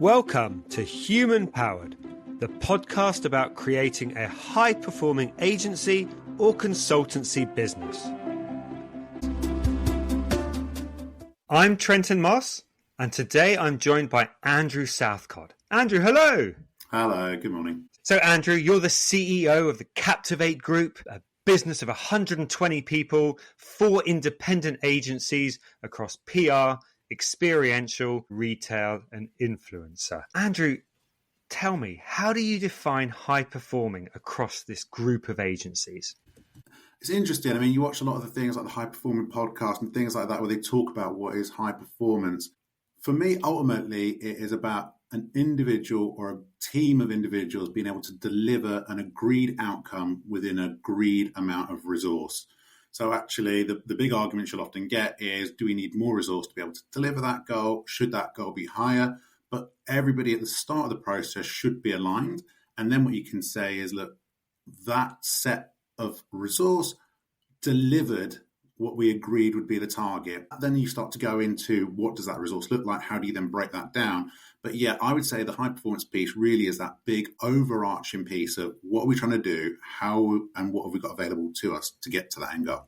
Welcome to Human Powered, the podcast about creating a high-performing agency or consultancy business. I'm Trenton Moss, and today I'm joined by Andrew Southcott. Andrew, hello. Hello, good morning. So Andrew, you're the CEO of the Captivate Group, a business of 120 people, 4 independent agencies across PR, experiential, retail, and influencer. Andrew, tell me, how do you define high performing across this group of agencies? It's interesting. I mean, you watch a lot of the things like the high performing podcast and things like that where they talk about what is high performance. For me, ultimately, it is about an individual or a team of individuals being able to deliver an agreed outcome within an agreed amount of resource. So actually, the big argument you'll often get is, do we need more resource to be able to deliver that goal? Should that goal be higher? But everybody at the start of the process should be aligned. And then what you can say is, look, that set of resource delivered what we agreed would be the target. Then you start to go into what does that resource look like? How do you then break that down? But yeah, I would say the high performance piece really is that big overarching piece of what are we trying to do, how and what have we got available to us to get to that end goal.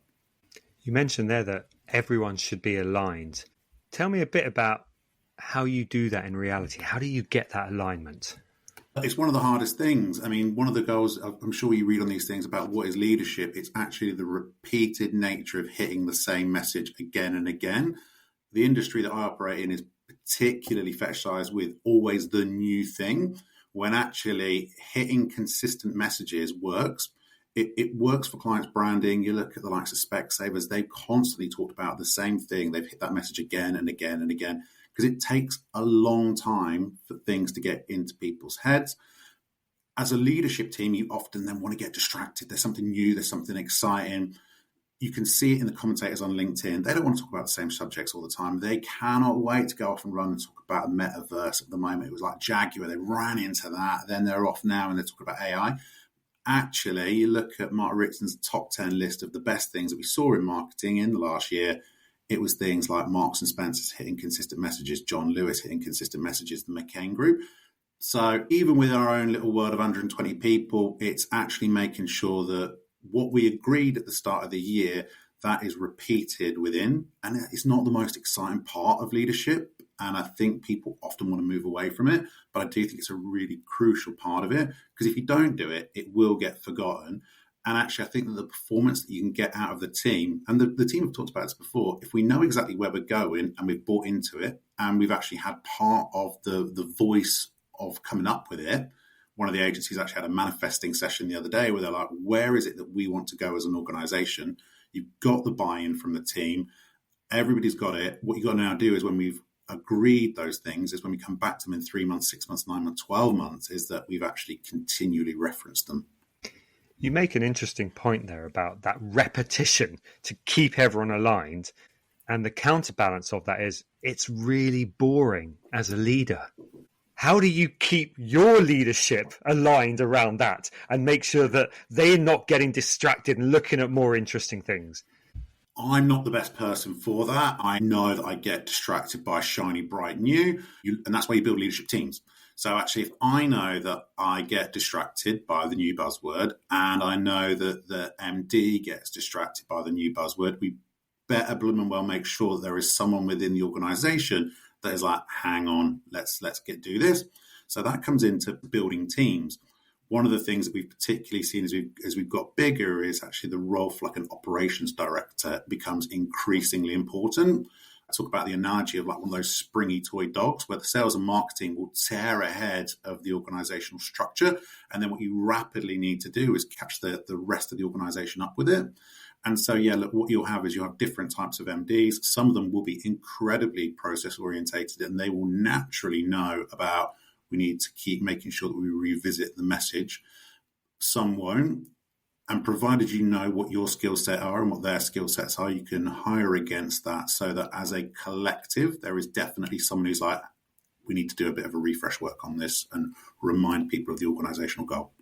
You mentioned there that everyone should be aligned. Tell me a bit about how you do that in reality. How do you get that alignment? It's one of the hardest things. I mean, one of the goals, I'm sure you read on these things about what is leadership. It's actually the repeated nature of hitting the same message again and again. The industry that I operate in is particularly fetishized with always the new thing, when actually hitting consistent messages works. It works for clients' branding. You look at the likes of Specsavers, they've constantly talked about the same thing. They've hit that message again and again and again, because it takes a long time for things to get into people's heads. As a leadership team, you often then want to get distracted. There's something new, there's something exciting. You can see it in the commentators on LinkedIn. They don't want to talk about the same subjects all the time. They cannot wait to go off and run and talk about the metaverse at the moment. It was like Jaguar, they ran into that. Then they're off now and they're talking about AI. Actually, you look at Mark Ritzen's top 10 list of the best things that we saw in marketing in the last year. It was things like Marks and Spencer's hitting consistent messages, John Lewis hitting consistent messages, the McCain Group. So even with our own little world of 120 people, it's actually making sure that what we agreed at the start of the year, that is repeated within. And it's not the most exciting part of leadership. And I think people often want to move away from it. But I do think it's a really crucial part of it, because if you don't do it, it will get forgotten. And actually, I think that the performance that you can get out of the team, and the team have talked about this before, if we know exactly where we're going and we've bought into it and we've actually had part of the voice of coming up with it. One of the agencies actually had a manifesting session the other day where they're like, where is it that we want to go as an organization? You've got the buy-in from the team. Everybody's got it. What you've got to now do is when we've agreed those things is when we come back to them in 3 months, 6 months, 9 months, 12 months, is that we've actually continually referenced them. You make an interesting point there about that repetition to keep everyone aligned. And the counterbalance of that is it's really boring as a leader. How do you keep your leadership aligned around that and make sure that they're not getting distracted and looking at more interesting things? I'm not the best person for that. I know that I get distracted by shiny, bright new, and that's why you build leadership teams. So actually, if I know that I get distracted by the new buzzword and I know that the MD gets distracted by the new buzzword, we better bloom and well make sure that there is someone within the organization that is like, hang on, let's do this. So that comes into building teams. One of the things that we've particularly seen as we've got bigger is actually the role for like an operations director becomes increasingly important. I talk about the analogy of like one of those springy toy dogs where the sales and marketing will tear ahead of the organizational structure. And then what you rapidly need to do is catch the rest of the organization up with it. And so, yeah, look, what you'll have is you'll have different types of MDs. Some of them will be incredibly process orientated and they will naturally know about we need to keep making sure that we revisit the message. Some won't. And provided you know what your skill set are and what their skill sets are, you can hire against that so that as a collective, there is definitely someone who's like, we need to do a bit of a refresh work on this and remind people of the organizational goal.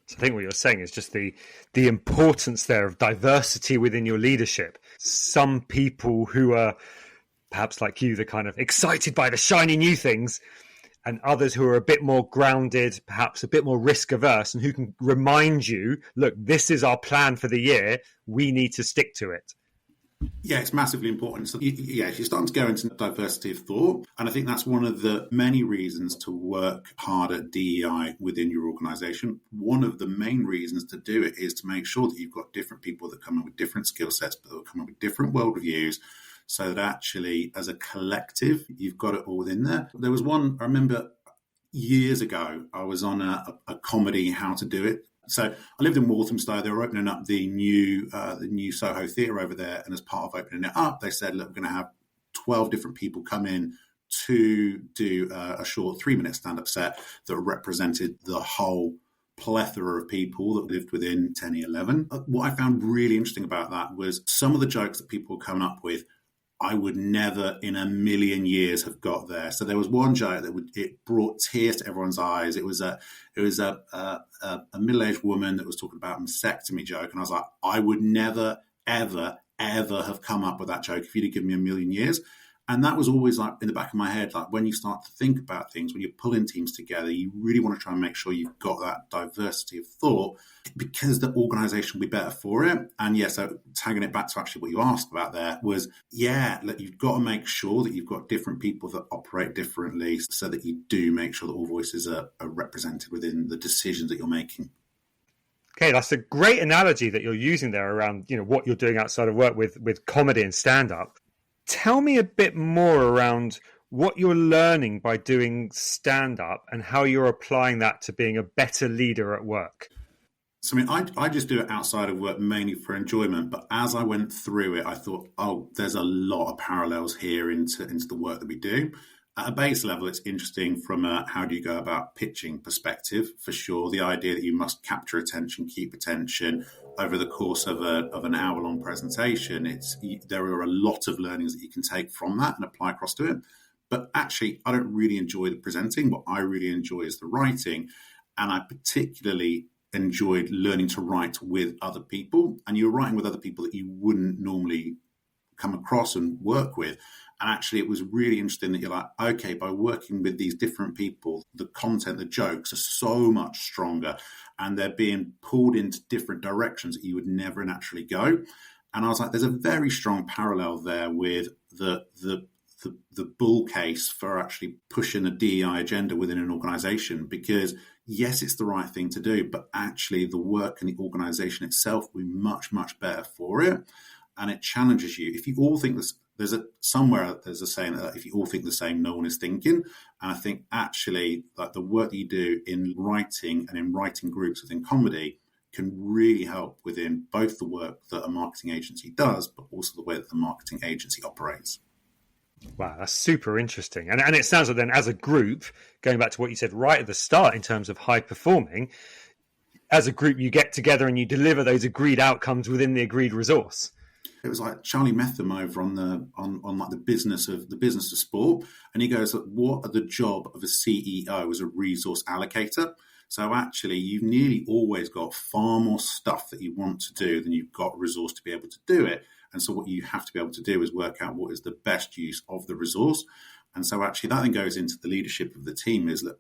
So I think what you're saying is just the importance there of diversity within your leadership. Some people who are perhaps like you, the kind of excited by the shiny new things, and others who are a bit more grounded, perhaps a bit more risk averse, and who can remind you, look, this is our plan for the year. We need to stick to it. Yeah, it's massively important. So, you're starting to go into diversity of thought. And I think that's one of the many reasons to work hard at DEI within your organization. One of the main reasons to do it is to make sure that you've got different people that come in with different skill sets, but that come in with different worldviews, so that actually, as a collective, you've got it all within there. There was one, I remember years ago, I was on a comedy, How to Do It. So I lived in Walthamstow. They were opening up the new Soho Theatre over there. And as part of opening it up, they said, look, we're going to have 12 different people come in to do a short 3-minute stand-up set that represented the whole plethora of people that lived within 10E11. What I found really interesting about that was some of the jokes that people were coming up with, I would never in a million years have got there. So there was one joke that it brought tears to everyone's eyes. It was a middle-aged woman that was talking about a mastectomy joke. And I was like, I would never, ever, ever have come up with that joke if you'd have given me a million years. And that was always like in the back of my head, like when you start to think about things, when you're pulling teams together, you really want to try and make sure you've got that diversity of thought because the organization will be better for it. And yeah, so tagging it back to actually what you asked about there was, look, you've got to make sure that you've got different people that operate differently so that you do make sure that all voices are represented within the decisions that you're making. Okay, that's a great analogy that you're using there around, what you're doing outside of work with comedy and stand-up. Tell me a bit more around what you're learning by doing stand-up and how you're applying that to being a better leader at work. So, I just do it outside of work mainly for enjoyment. But as I went through it, I thought, there's a lot of parallels here into the work that we do. At a base level, it's interesting from a how do you go about pitching perspective, for sure. The idea that you must capture attention, keep attention over the course of an hour-long presentation. There are a lot of learnings that you can take from that and apply across to it. But actually, I don't really enjoy the presenting. What I really enjoy is the writing. And I particularly enjoyed learning to write with other people. And you're writing with other people that you wouldn't normally come across and work with. And actually, it was really interesting that you're like, okay, by working with these different people, the content, the jokes are so much stronger and they're being pulled into different directions that you would never naturally go. And I was like, there's a very strong parallel there with the bull case for actually pushing a DEI agenda within an organization, because yes, it's the right thing to do, but actually the work and the organization itself will be much, much better for it. And it challenges you. If you all think this, there's a saying that if you all think the same, no one is thinking. And I think actually like the work that you do in writing and in writing groups within comedy can really help within both the work that a marketing agency does, but also the way that the marketing agency operates. Wow, that's super interesting. And it sounds like then as a group, going back to what you said right at the start in terms of high performing, as a group, you get together and you deliver those agreed outcomes within the agreed resource. It was like Charlie Metham over on like the business of sport, and he goes, "What are the job of a CEO as a resource allocator?" So actually, you've nearly always got far more stuff that you want to do than you've got resource to be able to do it. And so what you have to be able to do is work out what is the best use of the resource. And so actually, that then goes into the leadership of the team. Is that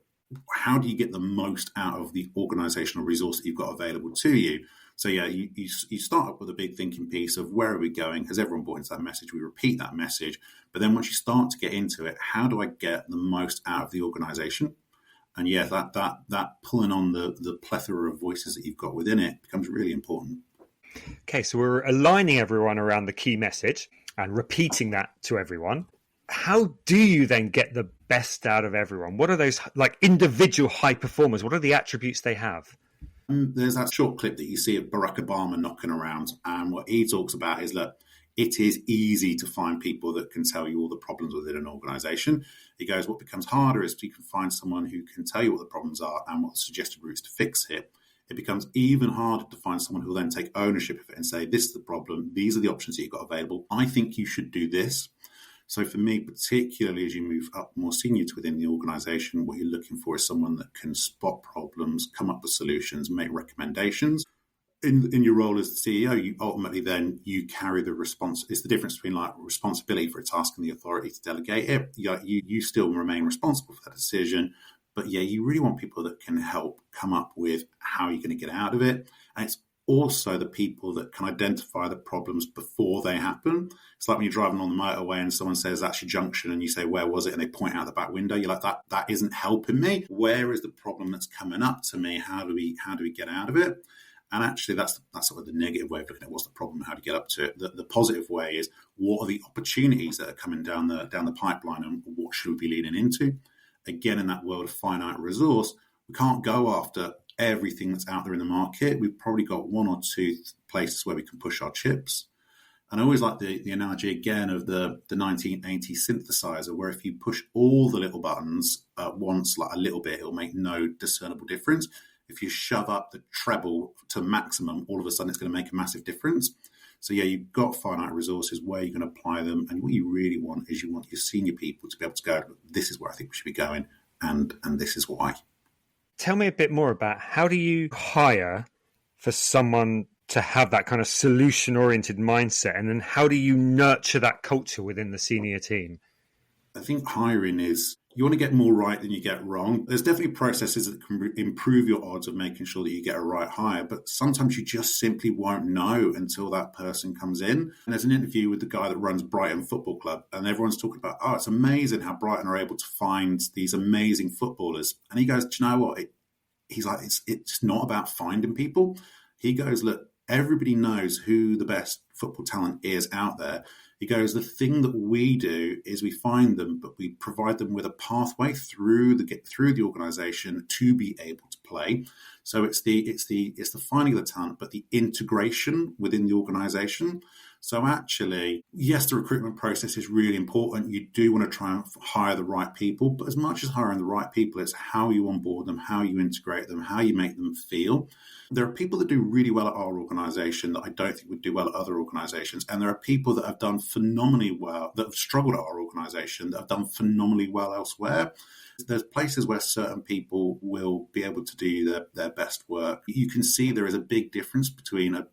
how do you get the most out of the organizational resource that you've got available to you? So yeah, you start up with a big thinking piece of where are we going? Has everyone bought into that message? We repeat that message. But then once you start to get into it, how do I get the most out of the organization? And yeah, that pulling on the plethora of voices that you've got within it becomes really important. Okay, so we're aligning everyone around the key message and repeating that to everyone. How do you then get the best out of everyone? What are those like individual high performers? What are the attributes they have? There's that short clip that you see of Barack Obama knocking around. And what he talks about is that it is easy to find people that can tell you all the problems within an organization. He goes, what becomes harder is if you can find someone who can tell you what the problems are and what the suggested routes to fix it. It becomes even harder to find someone who will then take ownership of it and say, this is the problem. These are the options that you've got available. I think you should do this. So for me, particularly as you move up more senior to within the organization, what you're looking for is someone that can spot problems, come up with solutions, make recommendations. in your role as the CEO, you ultimately then you carry the response. It's the difference between like responsibility for a task and the authority to delegate it. You still remain responsible for that decision, but yeah, you really want people that can help come up with how you're going to get out of it. And it's also the people that can identify the problems before they happen. It's like when you're driving on the motorway and someone says that's your junction, and you say where was it, and they point out the back window. You're like that isn't helping me. Where is the problem that's coming up to me? How do we get out of it? And actually, that's sort of the negative way of looking at what's the problem, how to get up to it. The positive way is what are the opportunities that are coming down the pipeline, and what should we be leaning into? Again, in that world of finite resource, we can't go after everything that's out there in the market. We've probably got one or two places where we can push our chips. And I always like the analogy again of the 1980 synthesizer, where if you push all the little buttons at once, like a little bit, it'll make no discernible difference. If you shove up the treble to maximum, all of a sudden it's going to make a massive difference. So yeah, you've got finite resources, where you're going to apply them. And what you really want is you want your senior people to be able to go, this is where I think we should be going, and this is why. Tell me a bit more about how do you hire for someone to have that kind of solution-oriented mindset, and then how do you nurture that culture within the senior team? I think hiring is, you want to get more right than you get wrong. There's definitely processes that can improve your odds of making sure that you get a right hire, but sometimes you just simply won't know until that person comes in. And there's an interview with the guy that runs Brighton Football Club, and everyone's talking about, oh, it's amazing how Brighton are able to find these amazing footballers. And he goes, do you know what? He's like, it's not about finding people. He goes, look, everybody knows who the best football talent is out there. He goes, the thing that we do is we find them, but we provide them with a pathway through the organisation to be able to play. So it's the finding of the talent, but the integration within the organisation. So actually, yes, the recruitment process is really important. You do want to try and hire the right people, but as much as hiring the right people, it's how you onboard them, how you integrate them, how you make them feel. There are people that do really well at our organisation that I don't think would do well at other organisations. And there are people that have done phenomenally well, that have struggled at our organisation, that have done phenomenally well elsewhere. There's places where certain people will be able to do their best work. You can see there is a big difference between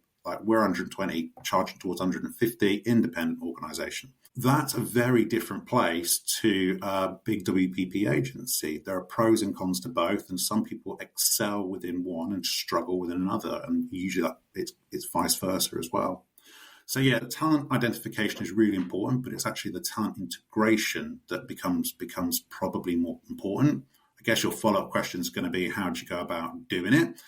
we're 120 charging towards 150 independent organisation. That's a very different place to a big WPP agency. There are pros and cons to both, and some people excel within one and struggle within another, and usually it's vice versa as well. So yeah, talent identification is really important, but it's actually the talent integration that becomes probably more important. I guess your follow-up question is going to be, how do you go about doing it?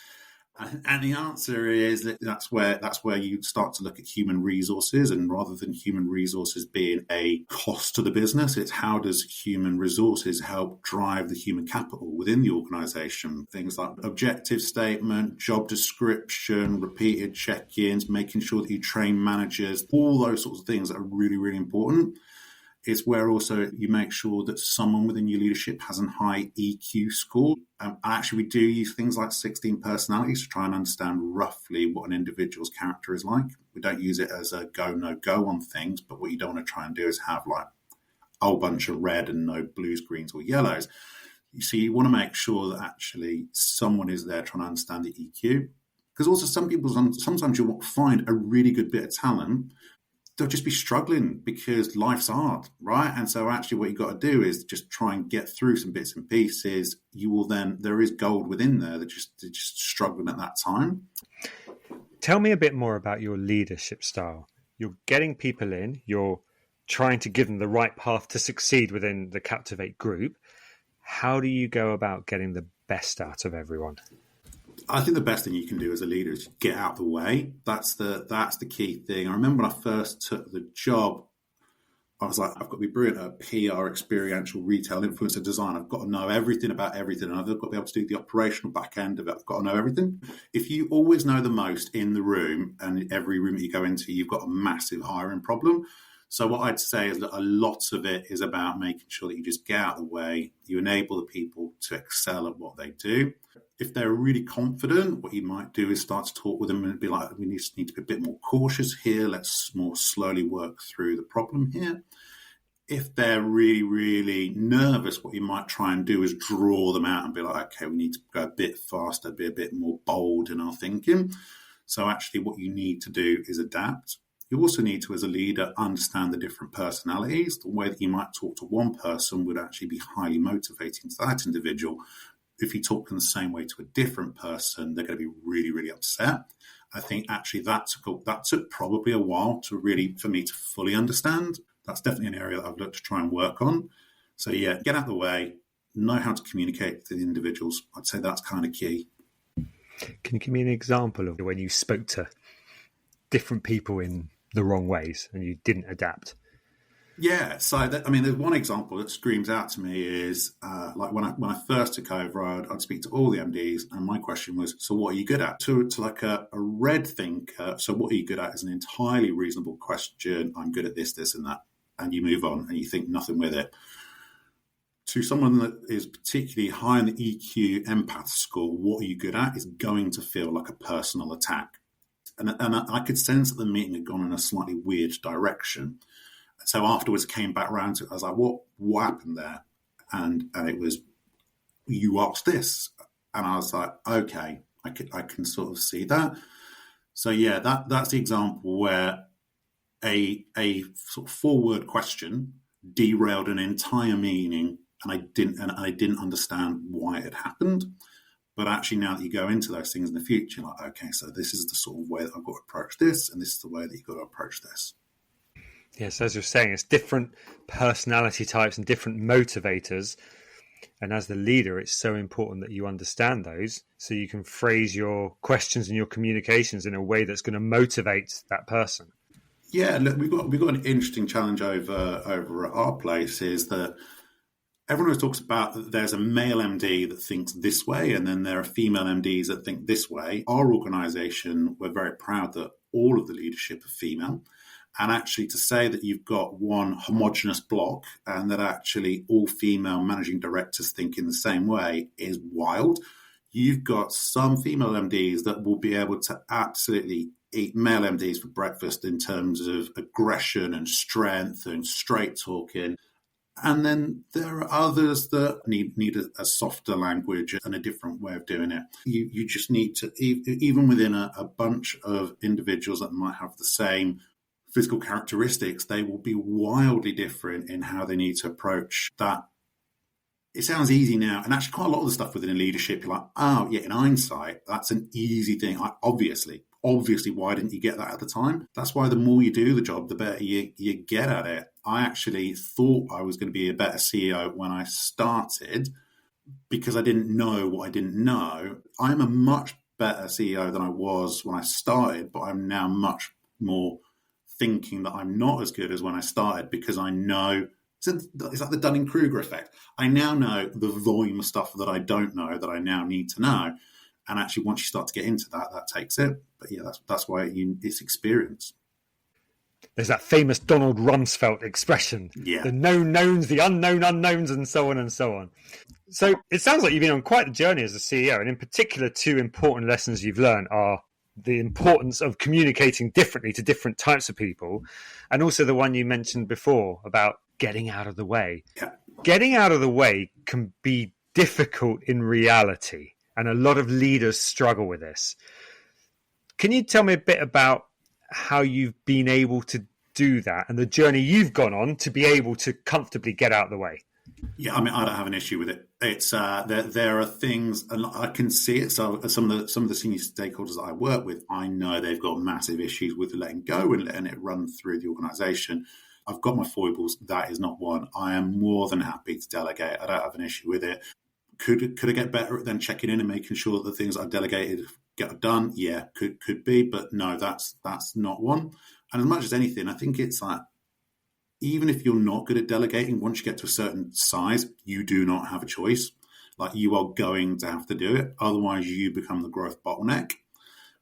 And the answer is that's where you start to look at human resources, and rather than human resources being a cost to the business, it's how does human resources help drive the human capital within the organisation. Things like objective statement, job description, repeated check-ins, making sure that you train managers, all those sorts of things that are really, really important. It's where also you make sure that someone within your leadership has a high EQ score. And actually, we do use things like 16 personalities to try and understand roughly what an individual's character is like. We don't use it as a go, no go on things, but what you don't want to try and do is have like a whole bunch of red and no blues, greens, or yellows. You see, you want to make sure that actually someone is there trying to understand the EQ. Because also sometimes you'll find a really good bit of talent, they'll just be struggling because life's hard, right? And so actually what you've got to do is just try and get through some bits and pieces. There is gold within there that they're just struggling at that time. Tell me a bit more about your leadership style. You're getting people in, you're trying to give them the right path to succeed within the Captivate Group. How do you go about getting the best out of everyone? I think the best thing you can do as a leader is get out of the way. That's the key thing. I remember when I first took the job, I was like, I've got to be brilliant at PR, experiential retail, influencer design. I've got to know everything about everything, and I've got to be able to do the operational back end of it. I've got to know everything. If you always know the most in the room, and every room that you go into, you've got a massive hiring problem. So what I'd say is that a lot of it is about making sure that you just get out of the way, you enable the people to excel at what they do. If they're really confident, what you might do is start to talk with them and be like, we need to be a bit more cautious here. Let's more slowly work through the problem here. If they're really, really nervous, what you might try and do is draw them out and be like, okay, we need to go a bit faster, be a bit more bold in our thinking. So actually what you need to do is adapt. You also need to, as a leader, understand the different personalities. The way that you might talk to one person would actually be highly motivating to that individual. If you talk in the same way to a different person, they're going to be really, really upset. I think actually that took probably a while for me to fully understand. That's definitely an area that I've looked to try and work on. So yeah, get out of the way, know how to communicate to the individuals. I'd say that's kind of key. Can you give me an example of when you spoke to different people in the wrong ways and you didn't adapt? Yeah, so there's one example that screams out to me is like when I first took over, I'd speak to all the MDs, and my question was, "So what are you good at?" To like a red thinker, so what are you good at is an entirely reasonable question. I'm good at this, this, and that, and you move on and you think nothing with it. To someone that is particularly high in the EQ empath score, what are you good at is going to feel like a personal attack, and I could sense that the meeting had gone in a slightly weird direction. So afterwards came back around to it. I was like, what happened there? And it was, you asked this. And I was like, okay, I can sort of see that. So yeah, that's the example where a sort of 4-word question derailed an entire meaning, and I didn't understand why it had happened. But actually, now that you go into those things in the future, you're like, okay, so this is the sort of way that I've got to approach this, and this is the way that you've got to approach this. Yes, as you're saying, it's different personality types and different motivators. And as the leader, it's so important that you understand those so you can phrase your questions and your communications in a way that's going to motivate that person. Yeah, look, we've got an interesting challenge over at our place, is that everyone always talks about that there's a male MD that thinks this way, and then there are female MDs that think this way. Our organisation, we're very proud that all of the leadership are female. And actually to say that you've got one homogenous block and that actually all female managing directors think in the same way is wild. You've got some female MDs that will be able to absolutely eat male MDs for breakfast in terms of aggression and strength and straight talking. And then there are others that need a softer language and a different way of doing it. You just need to, even within a bunch of individuals that might have the same physical characteristics, they will be wildly different in how they need to approach that. It sounds easy now, and actually quite a lot of the stuff within leadership, you're like, oh yeah, in hindsight, that's an easy thing. Obviously, why didn't you get that at the time? That's why the more you do the job, the better you get at it. I actually thought I was going to be a better CEO when I started because I didn't know what I didn't know. I'm a much better CEO than I was when I started, but I'm now much more thinking that I'm not as good as when I started because I know, it's like the Dunning-Kruger effect. I now know the volume of stuff that I don't know that I now need to know. And actually, once you start to get into that takes it. But yeah, that's why it's experience. There's that famous Donald Rumsfeld expression, yeah. The known knowns, the unknown unknowns, and so on and so on. So it sounds like you've been on quite the journey as a CEO. And in particular, 2 important lessons you've learned are the importance of communicating differently to different types of people, and also the one you mentioned before about getting out of the way. Yeah. Getting out of the way can be difficult in reality, and a lot of leaders struggle with this. Can you tell me a bit about how you've been able to do that and the journey you've gone on to be able to comfortably get out of the way? Yeah, I mean, I don't have an issue with it. It's there are things, and I can see it. So some of the senior stakeholders that I work with, I know they've got massive issues with letting go and letting it run through the organisation. I've got my foibles. That is not one. I am more than happy to delegate. I don't have an issue with it. Could I get better at then checking in and making sure that the things I've delegated get done? Yeah, could be, but no, that's not one. And as much as anything, I think it's like, even if you're not good at delegating, once you get to a certain size, you do not have a choice. Like, you are going to have to do it. Otherwise, you become the growth bottleneck.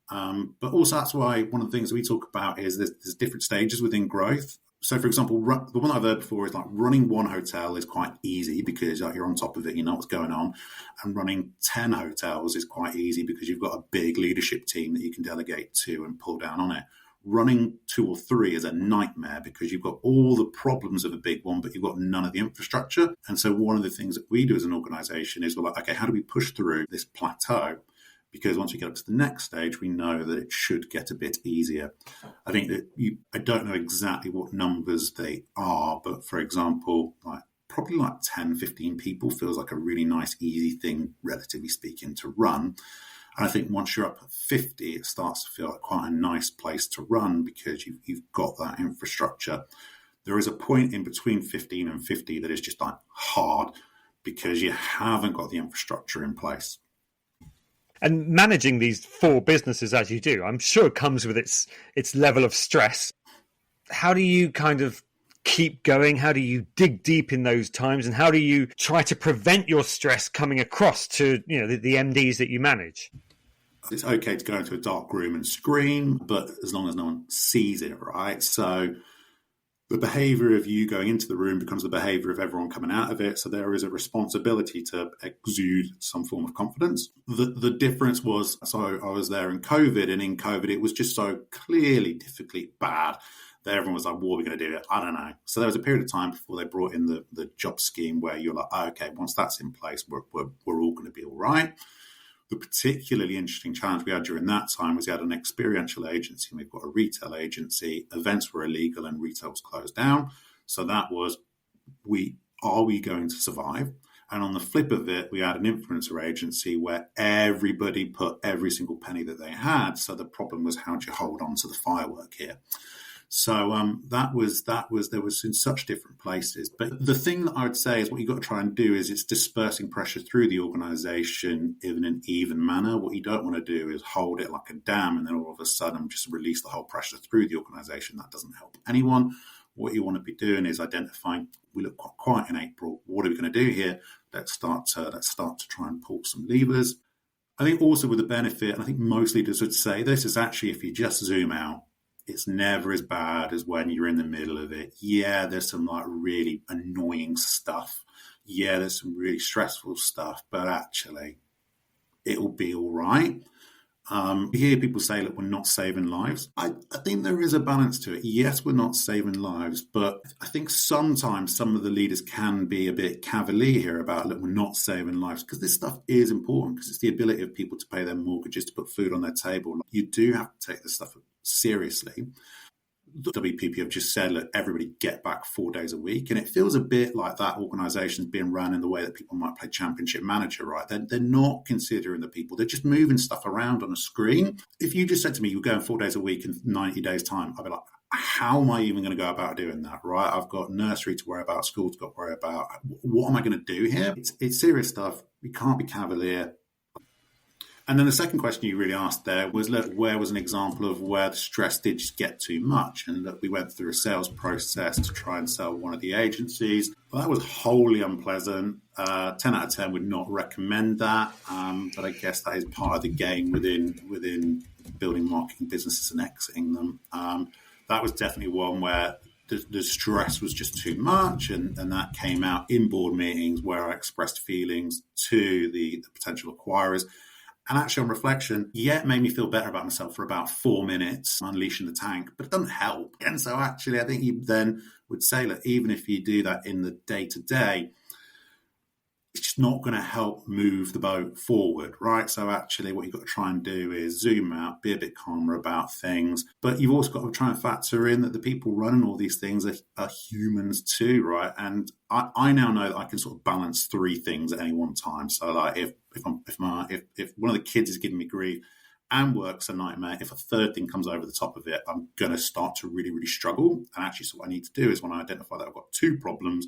But also, that's why one of the things we talk about is there's different stages within growth. So, for example, the one I've heard before is like running one hotel is quite easy because you're on top of it, you know what's going on. And running 10 hotels is quite easy because you've got a big leadership team that you can delegate to and pull down on it. Running 2 or 3 is a nightmare because you've got all the problems of a big one, but you've got none of the infrastructure. And so one of the things that we do as an organization is we're like, okay, how do we push through this plateau? because once we get up to the next stage, we know that it should get a bit easier. I think that I don't know exactly what numbers they are, but for example, probably like 10, 15 people feels like a really nice, easy thing, relatively speaking, to run. And I think once you're up at 50, it starts to feel like quite a nice place to run because you've got that infrastructure. There is a point in between 15 and 50 that is just like hard because you haven't got the infrastructure in place. And managing these 4 businesses as you do, I'm sure comes with its level of stress. How do you kind of keep going? How do you dig deep in those times? And how do you try to prevent your stress coming across to the MDs that you manage? It's okay to go into a dark room and scream, but as long as no one sees it, right? So the behavior of you going into the room becomes the behavior of everyone coming out of it. So there is a responsibility to exude some form of confidence. The difference was, so I was there in COVID, and in COVID, it was just so clearly difficultly bad that everyone was like, what are we going to do? I don't know. So there was a period of time before they brought in the job scheme where you're like, oh, okay, once that's in place, we're all going to be all right. The particularly interesting challenge we had during that time was we had an experiential agency and we've got a retail agency. Events were illegal and retail was closed down. So that was, are we going to survive? And on the flip of it, we had an influencer agency where everybody put every single penny that they had. So the problem was, how do you hold on to the firework here? So that was there was in such different places. But the thing that I would say is what you've got to try and do is it's dispersing pressure through the organisation in an even manner. What you don't want to do is hold it like a dam and then all of a sudden just release the whole pressure through the organisation. That doesn't help anyone. What you want to be doing is identifying, we look quite quiet in April. What are we going to do here? Let's start to try and pull some levers. I think also with the benefit, and I think most leaders would say this, is actually if you just zoom out, it's never as bad as when you're in the middle of it. Yeah, there's some like really annoying stuff. Yeah, there's some really stressful stuff, but actually it'll be all right. You hear people say, look, we're not saving lives. I think there is a balance to it. Yes, we're not saving lives, but I think sometimes some of the leaders can be a bit cavalier here about, look, we're not saving lives, because this stuff is important, because it's the ability of people to pay their mortgages, to put food on their table. You do have to take this stuff seriously. The WPP have just said, look, everybody get back 4 days a week. And it feels a bit like that organisation's being run in the way that people might play Championship Manager, right? They're not considering the people. They're just moving stuff around on a screen. If you just said to me, you're going 4 days a week in 90 days' time, I'd be like, how am I even going to go about doing that, right? I've got nursery to worry about, school to worry about. What am I going to do here? It's serious stuff. We can't be cavalier. And then the second question you really asked there was, look, where was an example of where the stress did just get too much? And look, we went through a sales process to try and sell one of the agencies. Well, that was wholly unpleasant. 10 out of 10 would not recommend that. But I guess that is part of the game within building marketing businesses and exiting them. That was definitely one where the stress was just too much. And that came out in board meetings where I expressed feelings to the potential acquirers. And actually, on reflection, it made me feel better about myself for about 4 minutes, unleashing the tank, but it doesn't help. And so actually, I think you then would say that even if you do that in the day-to-day, it's just not going to help move the boat forward, right? So actually, what you've got to try and do is zoom out, be a bit calmer about things. But you've also got to try and factor in that the people running all these things are humans too, right? And I now know that I can sort of balance 3 things at any one time. So like if one of the kids is giving me grief and work's a nightmare, if a third thing comes over the top of it, I'm going to start to really, really struggle. And actually, so what I need to do is when I identify that I've got 2 problems,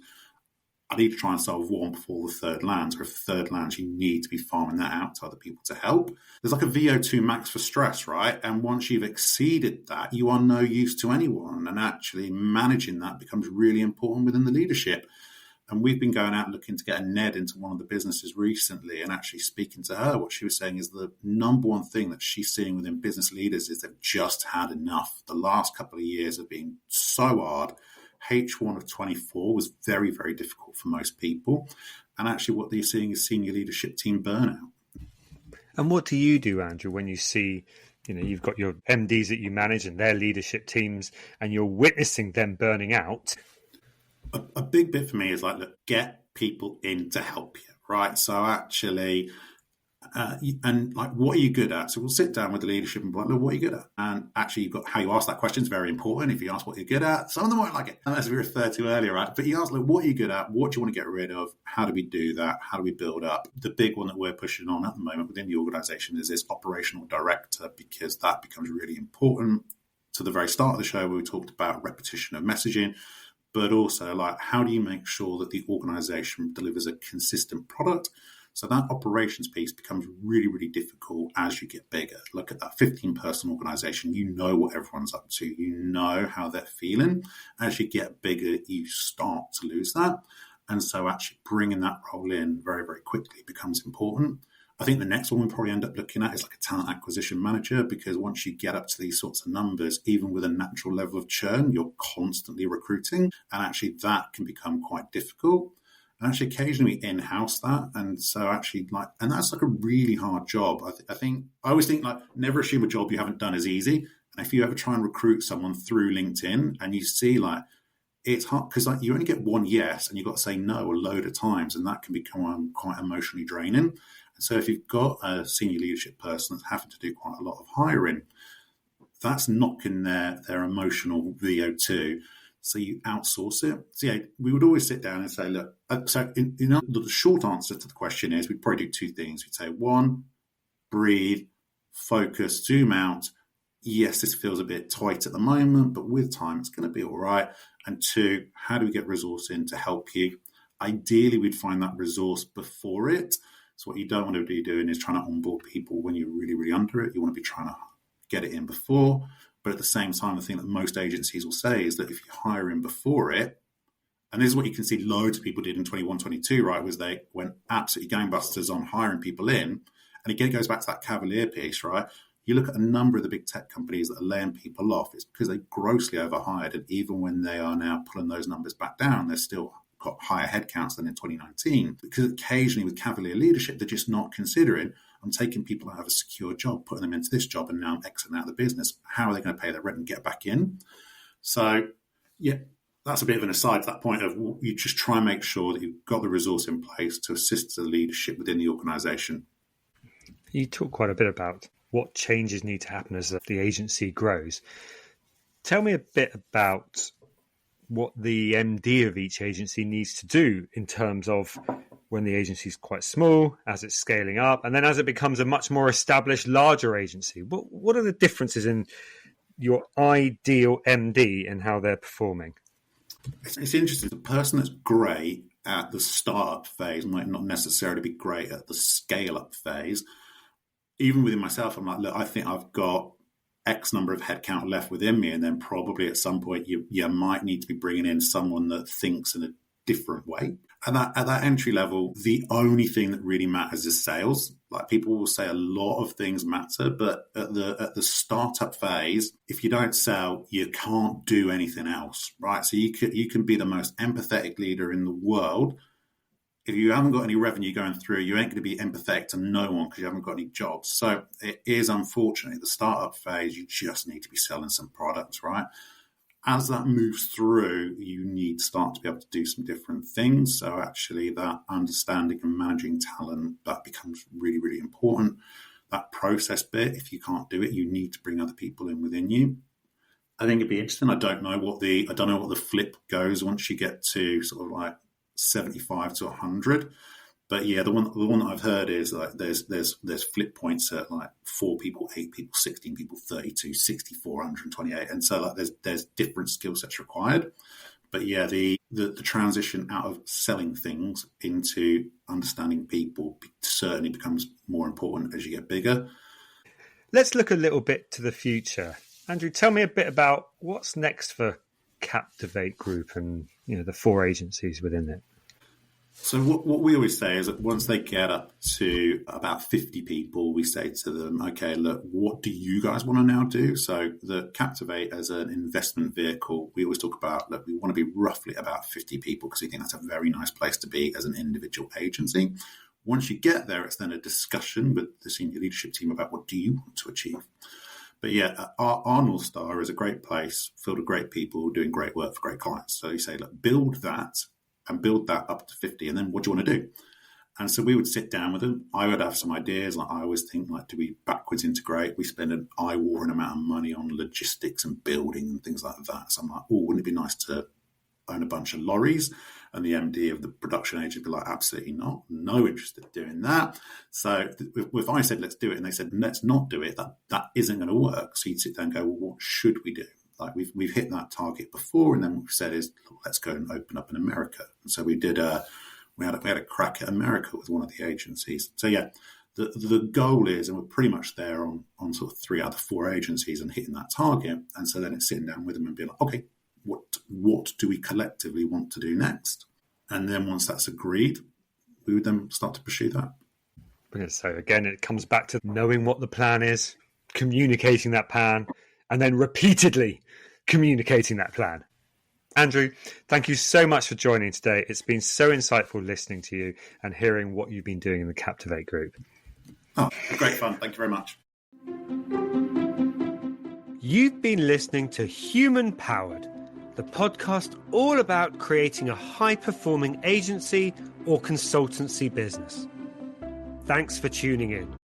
I need to try and solve one before the third lands. Or if the third lands, you need to be farming that out to other people to help. There's like a VO2 max for stress, right? And once you've exceeded that, you are no use to anyone. And actually managing that becomes really important within the leadership. And we've been going out looking to get a Ned into one of the businesses recently, and actually speaking to her, what she was saying is the number one thing that she's seeing within business leaders is they've just had enough. The last couple of years have been so hard. H1 of 24 was very, very difficult for most people. And actually what they're seeing is senior leadership team burnout. And what do you do, Andrew, when you see, you've got your MDs that you manage and their leadership teams, and you're witnessing them burning out? A big bit for me is like, look, get people in to help you, right? So actually, And like, what are you good at? So we'll sit down with the leadership and be like, look, what are you good at? And actually, you've got how you ask that question is very important. If you ask what you're good at, some of them won't like it, as we referred to earlier, right? But you ask, look, what are you good at? What do you want to get rid of? How do we do that? How do we build up? The big one that we're pushing on at the moment within the organization is this operational director, because that becomes really important. To the very start of the show, where we talked about repetition of messaging, but also like, how do you make sure that the organization delivers a consistent product? So that operations piece becomes really, really difficult as you get bigger. Look at that 15-person organization. You know what everyone's up to. You know how they're feeling. As you get bigger, you start to lose that. And so actually bringing that role in very, very quickly becomes important. I think the next one we'll probably end up looking at is like a talent acquisition manager, because once you get up to these sorts of numbers, even with a natural level of churn, you're constantly recruiting. And actually that can become quite difficult. And actually occasionally we in-house that. And so actually and that's like a really hard job. I always think like, never assume a job you haven't done is easy. And if you ever try and recruit someone through LinkedIn and you see like, it's hard because like you only get one yes and you've got to say no a load of times, and that can become quite emotionally draining. And so if you've got a senior leadership person that's having to do quite a lot of hiring, that's knocking their emotional VO2. So you outsource it. So yeah, we would always sit down and say, look, the short answer to the question is we'd probably do two things. We'd say, one, breathe, focus, zoom out. Yes, this feels a bit tight at the moment, but with time, it's going to be all right. And two, how do we get resource in to help you? Ideally, we'd find that resource before it. So what you don't want to be doing is trying to onboard people when you're really, really under it. You want to be trying to get it in before. But at the same time, the thing that most agencies will say is that if you hire in before it, and this is what you can see loads of people did in 21, 22, right, was they went absolutely gangbusters on hiring people in. And again, it goes back to that cavalier piece, right? You look at a number of the big tech companies that are laying people off, it's because they grossly overhired. And even when they are now pulling those numbers back down, they're still got higher headcounts than in 2019. Because occasionally with cavalier leadership, they're just not considering, I'm taking people out of a secure job, putting them into this job, and now I'm exiting out of the business. How are they going to pay their rent and get back in? So, yeah, that's a bit of an aside to that point of you just try and make sure that you've got the resource in place to assist the leadership within the organisation. You talk quite a bit about what changes need to happen as the agency grows. Tell me a bit about what the MD of each agency needs to do in terms of when the agency is quite small, as it's scaling up, and then as it becomes a much more established, larger agency. What are the differences in your ideal MD and how they're performing? It's interesting. The person that's great at the startup phase might not necessarily be great at the scale-up phase. Even within myself, I'm like, look, I think I've got X number of headcount left within me, and then probably at some point you might need to be bringing in someone that thinks in a different way. And at that entry level, the only thing that really matters is sales. Like, people will say a lot of things matter, but at the startup phase, if you don't sell, you can't do anything else, right? So you can be the most empathetic leader in the world. If you haven't got any revenue going through, you ain't going to be empathetic to no one because you haven't got any jobs. So it is unfortunately the startup phase, you just need to be selling some products, right? As that moves through, you need to start to be able to do some different things. So actually that understanding and managing talent, that becomes really, really important. That process bit, if you can't do it, you need to bring other people in within you. I think it'd be interesting. I don't know what the flip goes once you get to sort of like 75 to 100. But yeah, the one that I've heard is like there's flip points at like 4 people, 8 people, 16 people, 32, 64, 128, and so like there's different skill sets required. But yeah, the transition out of selling things into understanding people certainly becomes more important as you get bigger. Let's look a little bit to the future. Andrew, tell me a bit about what's next for Captivate Group and the 4 agencies within it. So what we always say is that once they get up to about 50 people, we say to them, okay, look, what do you guys want to now do? So the Captivate as an investment vehicle, we always talk about, look, we want to be roughly about 50 people because we think that's a very nice place to be as an individual agency. Once you get there, it's then a discussion with the senior leadership team about what do you want to achieve. But yeah, our North Star is a great place filled with great people doing great work for great clients. So you say, look, build that and build that up to 50. And then what do you want to do? And so we would sit down with them. I would have some ideas. Like I always think, like, do we backwards integrate? We spend an eye-watering amount of money on logistics and building and things like that. So I'm like, oh, wouldn't it be nice to own a bunch of lorries? And the MD of the production agent would be like, absolutely not. No interest in doing that. So if I said, let's do it, and they said, let's not do it, that isn't going to work. So you'd sit there and go, well, what should we do? Like we've hit that target before, and then what we said is, let's go and open up in America. And so we did we had a crack at America with one of the agencies. So yeah, the goal is, and we're pretty much there on sort of 3 out of 4 agencies and hitting that target. And so then it's sitting down with them and being like, okay, what do we collectively want to do next? And then once that's agreed, we would then start to pursue that. So again, it comes back to knowing what the plan is, communicating that plan, and then repeatedly communicating that plan. Andrew, thank you so much for joining today. It's been so insightful listening to you and hearing what you've been doing in the Captivate Group. Oh, great fun. Thank you very much. You've been listening to Human Powered, the podcast all about creating a high-performing agency or consultancy business. Thanks for tuning in.